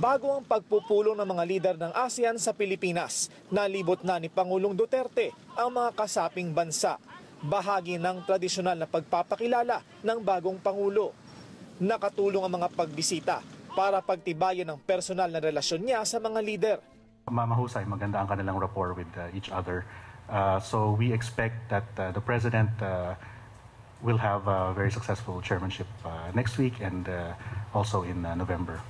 Bago ang pagpupulong ng mga lider ng ASEAN sa Pilipinas, nalibot na ni Pangulong Duterte ang mga kasaping bansa. Bahagi ng tradisyonal na pagpapakilala ng bagong Pangulo. Nakatulong ang mga pagbisita para pagtibayan ang personal na relasyon niya sa mga lider. Mahusay, maganda ang kanilang rapport with each other. So we expect that the President will have a very successful chairmanship next week and also in November.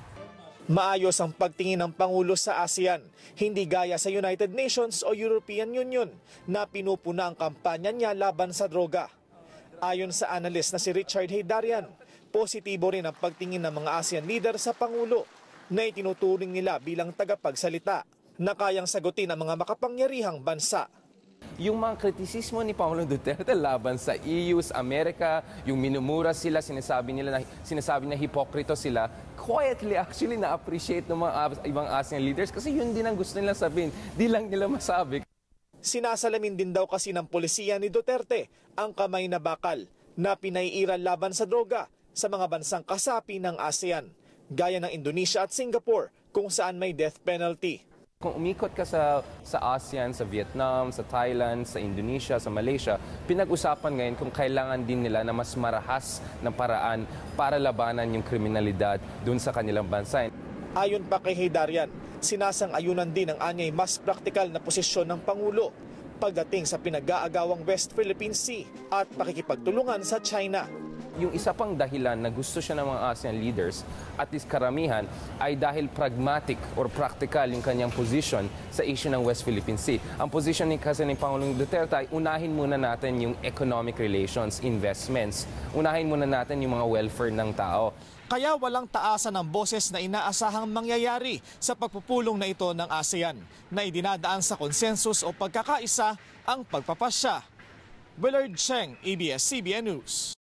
Maayos ang pagtingin ng Pangulo sa ASEAN, hindi gaya sa United Nations o European Union na pinupuna ang kampanya niya laban sa droga. Ayon sa analyst na si Richard Heydarian, positibo rin ang pagtingin ng mga ASEAN leader sa Pangulo na itinuturing nila bilang tagapagsalita na kayang sagutin ang mga makapangyarihang bansa. Yung mga kritisismo ni Pangulong Duterte laban sa EU, sa Amerika, yung minumura sila, sinasabi na hipokrito sila, quietly actually na-appreciate ng mga ibang ASEAN leaders kasi yun din ang gusto nila sabihin, di lang nila masabi. Sinasalamin din daw kasi ng polisiya ni Duterte ang kamay na bakal na pinaiiral laban sa droga sa mga bansang kasapi ng ASEAN, gaya ng Indonesia at Singapore kung saan may death penalty. Kung umikot ka sa ASEAN, sa Vietnam, sa Thailand, sa Indonesia, sa Malaysia, pinag-usapan ngayon kung kailangan din nila na mas marahas na paraan para labanan yung kriminalidad doon sa kanilang bansa. Ayon pa kay Heydarian, sinasang-ayunan din ang anyay mas praktikal na posisyon ng Pangulo pagdating sa pinag-aagawang West Philippine Sea at pakikipagtulungan sa China. Yung isa pang dahilan na gusto siya ng mga ASEAN leaders at is karamihan ay dahil pragmatic or practical yung kanyang position sa issue ng West Philippine Sea. Ang position kasi ni Pangulong Duterte ay unahin muna natin yung economic relations, investments. Unahin muna natin yung mga welfare ng tao. Kaya walang taasan ng boses na inaasahang mangyayari sa pagpupulong na ito ng ASEAN na idinadaan sa konsensus o pagkakaisa ang pagpapasya. Willard Cheng, ABS-CBN News.